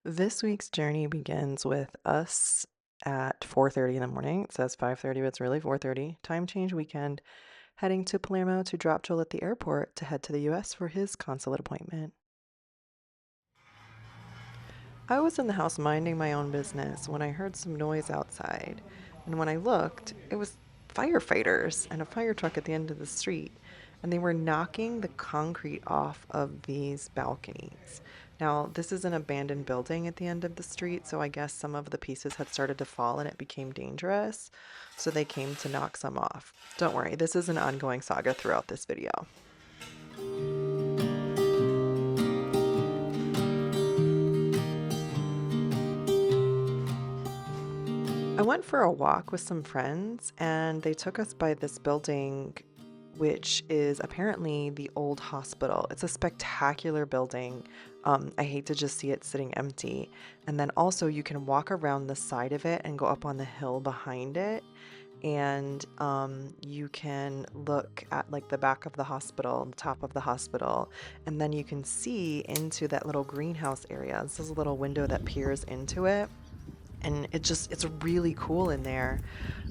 This week's journey begins with us at 4:30 in the morning. It says 5:30, but it's really 4:30. Time change weekend, heading to Palermo to drop Joel at the airport to head to the US for his consulate appointment. I was in the house minding my own business when I heard some noise outside. And when I looked, it was firefighters and a fire truck at the end of the street. And they were knocking the concrete off of these balconies. Now, this is an abandoned building at the end of the street, so I guess some of the pieces had started to fall and it became dangerous. So they came to knock some off. Don't worry, this is an ongoing saga throughout this video. I went for a walk with some friends, and they took us by this building, which is apparently the old hospital. It's a spectacular building. I hate to just see it sitting empty. And then also, you can walk around the side of it and go up on the hill behind it. And you can look at like the back of the hospital, the top of the hospital, and then you can see into that little greenhouse area. This is a little window that peers into it, and it's really cool in there.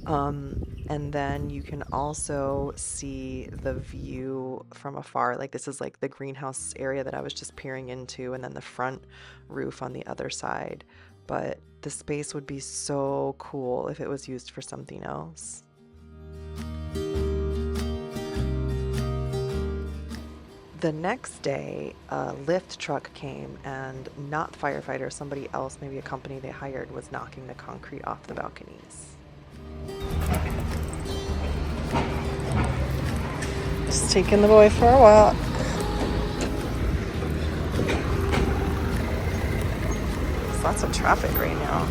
And then you can also see the view from afar. Like, this is like the greenhouse area that I was just peering into, and then the front roof on the other side. But the space would be so cool if it was used for something else. The next day, a lift truck came, and not the firefighter, somebody else, maybe a company they hired, was knocking the concrete off the balconies. Just taking the boy for a walk. There's lots of traffic right now.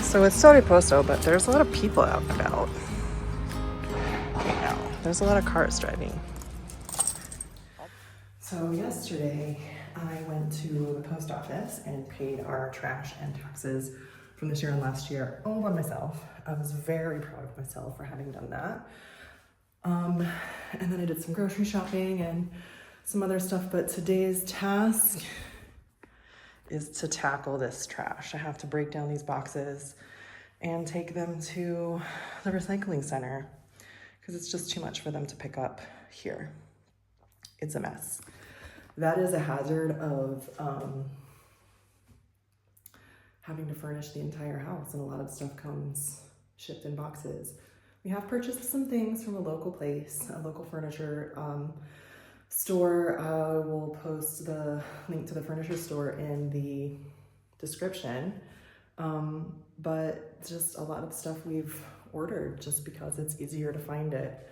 So it's Torre Posto, but there's a lot of people out and about. There's a lot of cars driving. So yesterday I went to the post office and paid our trash and taxes from this year and last year all by myself. I was very proud of myself for having done that. And then I did some grocery shopping and some other stuff, but today's task is to tackle this trash. I have to break down these boxes and take them to the recycling center, because it's just too much for them to pick up here. It's a mess. That is a hazard of having to furnish the entire house, and a lot of stuff comes shipped in boxes. We have purchased some things from a local place, a local furniture store. I will post the link to the furniture store in the description. But just a lot of stuff we've ordered just because it's easier to find it.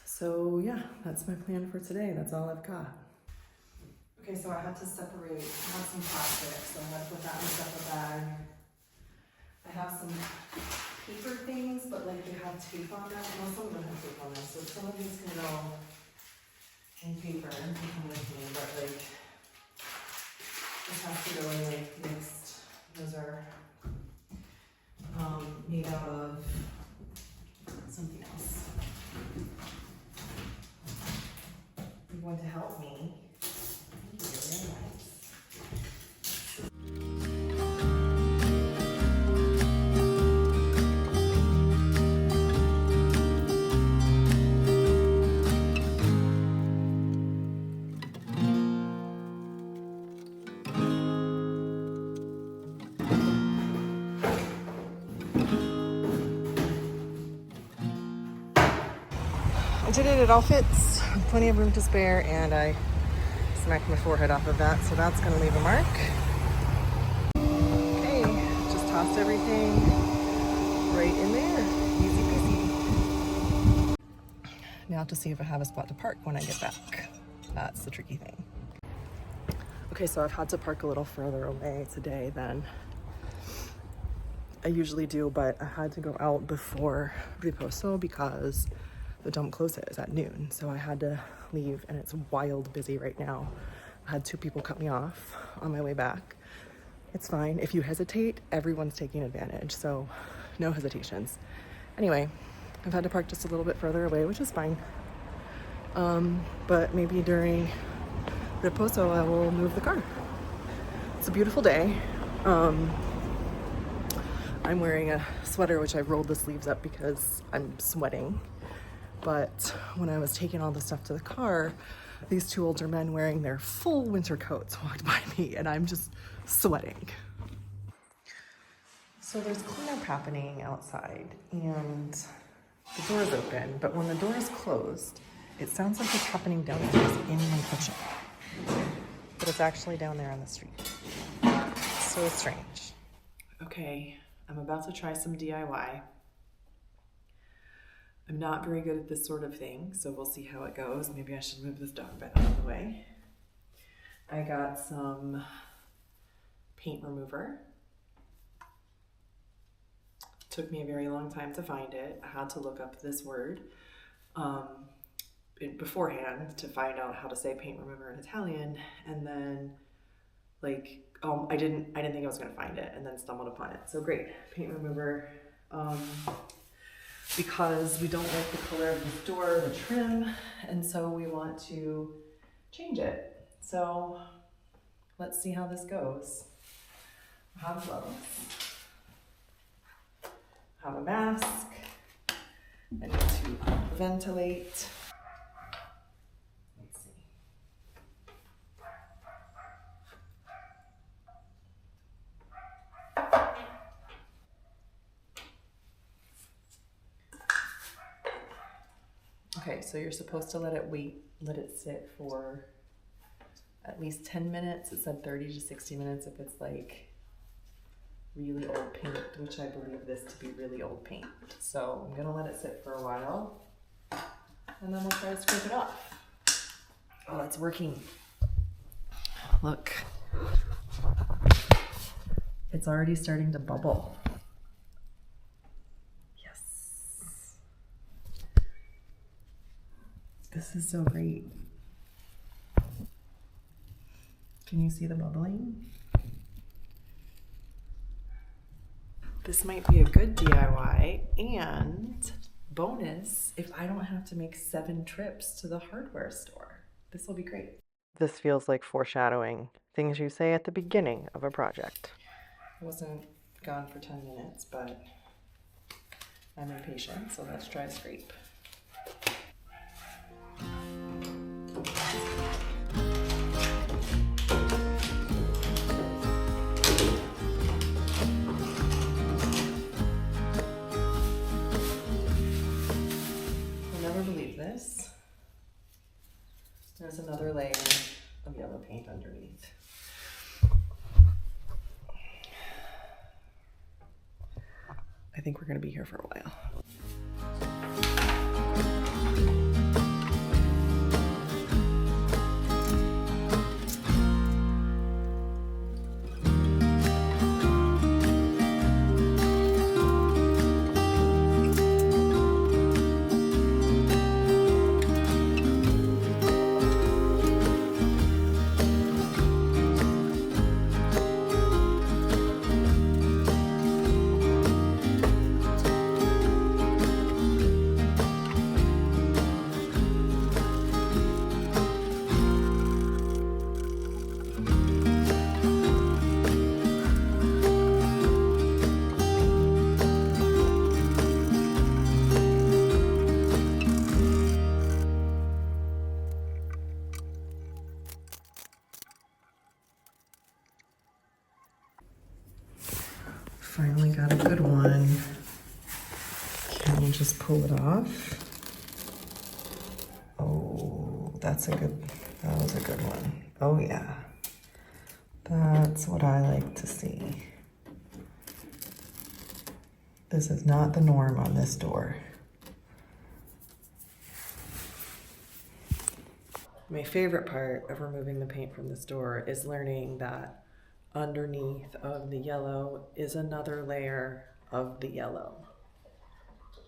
So yeah, that's my plan for today. That's all I've got. Okay, so I had to separate, I have some plastic, so I had to put that in a separate bag. I have some paper things, but like they have tape on them. Most of them don't have tape on them, so some of these can go in paper and come with me, but like this has to go in like mixed. Those are made out of something else. You're going to help me. Thank you, very nice. I did it all fits. Plenty of room to spare, and I smacked my forehead off of that, so that's gonna leave a mark. Okay, just tossed everything right in there. Easy peasy. Now to see if I have a spot to park when I get back. That's the tricky thing. Okay, so I've had to park a little further away today than I usually do, but I had to go out before Riposo because the dump closes at noon, so I had to leave, and it's wild busy right now. I had 2 people cut me off on my way back. It's fine. If you hesitate, everyone's taking advantage, so no hesitations. Anyway, I've had to park just a little bit further away, which is fine. But maybe during Reposo I will move the car. It's a beautiful day. I'm wearing a sweater which I rolled the sleeves up because I'm sweating. But when I was taking all the stuff to the car, these two older men wearing their full winter coats walked by me and I'm just sweating. So there's cleanup happening outside and the door is open, but when the door is closed, it sounds like it's happening downstairs in my kitchen. But it's actually down there on the street. So strange. Okay, I'm about to try some DIY. I'm not very good at this sort of thing, so we'll see how it goes. Maybe I should move this dog bed out of the way. I got some paint remover. Took me a very long time to find it. I had to look up this word beforehand to find out how to say paint remover in Italian, and then I didn't think I was gonna find it, and then stumbled upon it. So great, paint remover. Because we don't like the color of this door, the trim, and so we want to change it. So let's see how this goes. I have gloves. I have a mask. I need to ventilate. Let's see. Okay, so you're supposed to let it sit for at least 10 minutes. It said 30 to 60 minutes if it's like really old paint, which I believe this to be really old paint. So I'm gonna let it sit for a while and then we'll try to scrape it off. Oh, it's working. Look, it's already starting to bubble. Yes. This is so great. Can you see the bubbling? This might be a good DIY and bonus if I don't have to make 7 trips to the hardware store. This will be great. This feels like foreshadowing, things you say at the beginning of a project. I wasn't gone for 10 minutes, but I'm impatient, so let's try a scrape. This. There's another layer of yellow paint underneath. I think we're going to be here for a while. Finally got a good one. Can you just pull it off? Oh, that was a good one. Oh yeah. That's what I like to see. This is not the norm on this door. My favorite part of removing the paint from this door is learning that underneath of the yellow is another layer of the yellow,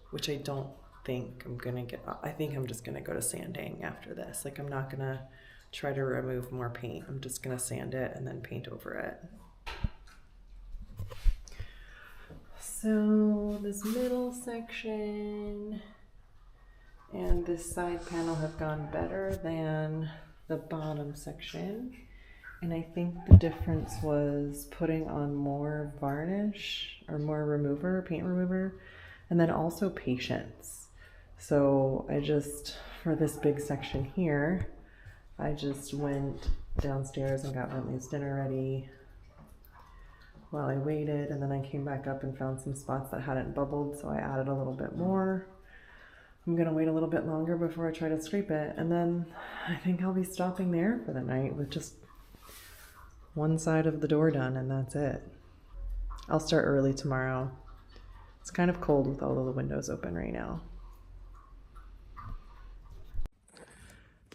which I don't think I'm gonna get. I think I'm just gonna go to sanding after this. Like, I'm not gonna try to remove more paint. I'm just gonna sand it and then paint over it. So this middle section And this side panel have gone better than the bottom section. And I think the difference was putting on more varnish or more remover, paint remover, and then also patience. So I just, for this big section here, I just went downstairs and got Bentley's dinner ready while I waited, and then I came back up and found some spots that hadn't bubbled, so I added a little bit more. I'm gonna wait a little bit longer before I try to scrape it, and then I think I'll be stopping there for the night with just one side of the door done, and that's it. I'll start early tomorrow. It's kind of cold with all of the windows open right now.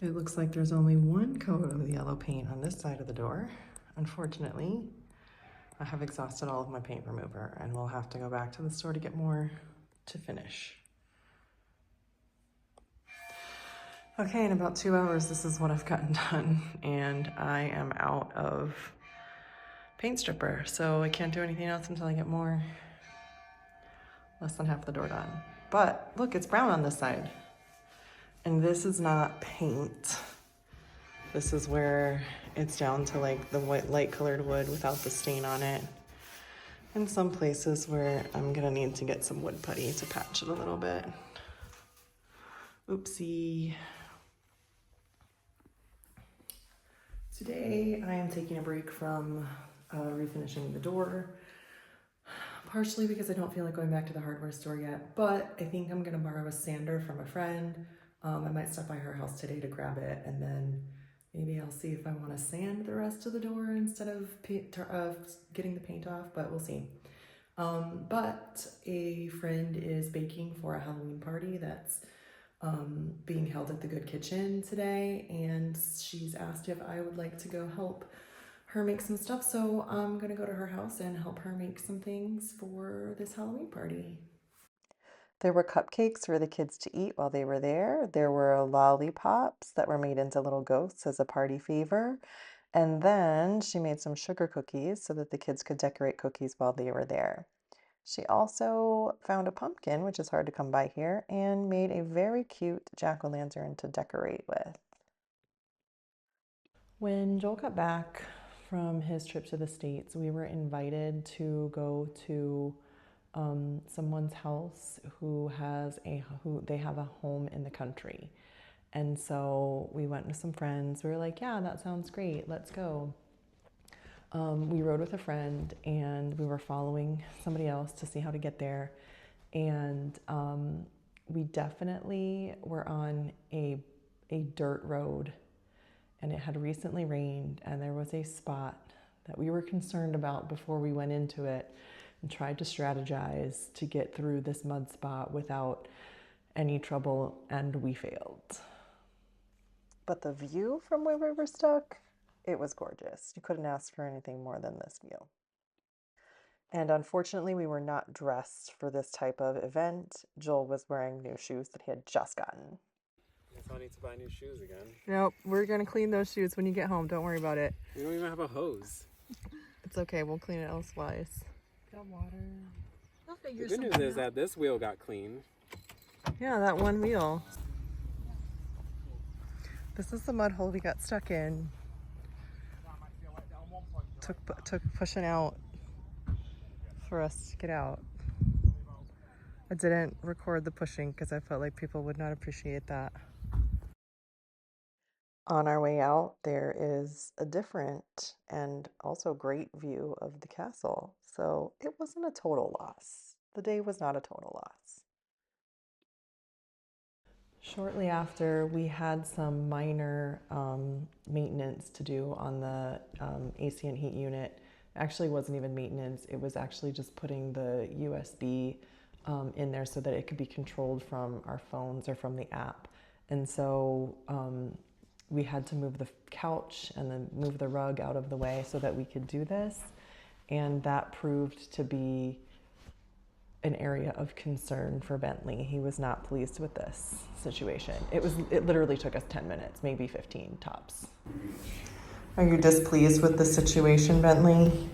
It looks like there's only one coat of the yellow paint on this side of the door. Unfortunately, I have exhausted all of my paint remover and we'll have to go back to the store to get more to finish. Okay, in about 2 hours, this is what I've gotten done, and I am out of paint stripper, so I can't do anything else until I get more. Less than half the door done. But look, it's brown on this side. And this is not paint. This is where it's down to like the white light colored wood without the stain on it. And some places where I'm gonna need to get some wood putty to patch it a little bit. Oopsie. Today I am taking a break from refinishing the door. Partially because I don't feel like going back to the hardware store yet, but I think I'm gonna borrow a sander from a friend. I might stop by her house today to grab it, and then maybe I'll see if I want to sand the rest of the door instead of getting the paint off, but we'll see. But a friend is baking for a Halloween party that's being held at the Good Kitchen today, and she's asked if I would like to go help her make some stuff, so I'm gonna go to her house and help her make some things for this Halloween party. There were cupcakes for the kids to eat while they were there. There were lollipops that were made into little ghosts as a party favor. And then she made some sugar cookies so that the kids could decorate cookies while they were there. She also found a pumpkin, which is hard to come by here, and made a very cute jack-o'-lantern to decorate with. When Joel got back from his trip to the States, we were invited to go to someone's house who they have a home in the country. And so we went with some friends. We were like, yeah, that sounds great. Let's go. We rode with a friend and we were following somebody else to see how to get there. And we definitely were on a dirt road, and it had recently rained, and there was a spot that we were concerned about before we went into it and tried to strategize to get through this mud spot without any trouble, and we failed. But the view from where we were stuck, it was gorgeous. You couldn't ask for anything more than this view. And unfortunately, we were not dressed for this type of event. Joel was wearing new shoes that he had just gotten. Guess I need to buy new shoes again. Nope, we're gonna clean those shoes when you get home. Don't worry about it. We don't even have a hose. It's okay, we'll clean it elsewise. Got water. The good news is that this wheel got clean. Yeah, that one wheel. This is the mud hole we got stuck in. Took pushing out for us to get out. I didn't record the pushing because I felt like people would not appreciate that. On our way out, there is a different and also great view of the castle. So it wasn't a total loss. The day was not a total loss. Shortly after, we had some minor maintenance to do on the AC and heat unit. Actually, it wasn't even maintenance. It was actually just putting the USB in there so that it could be controlled from our phones or from the app. And so we had to move the couch and then move the rug out of the way so that we could do this. And that proved to be an area of concern for Bentley. He was not pleased with this situation. It literally took us 10 minutes, maybe 15 tops. Are you displeased with the situation, Bentley?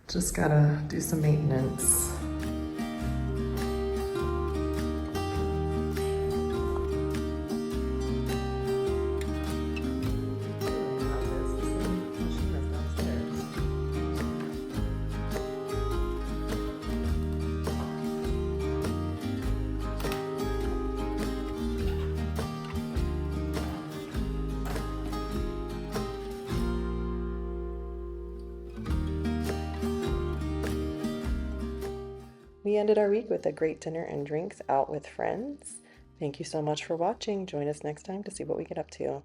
Just gotta do some maintenance. we ended our week with a great dinner and drinks out with friends. Thank you so much for watching. Join us next time to see what we get up to.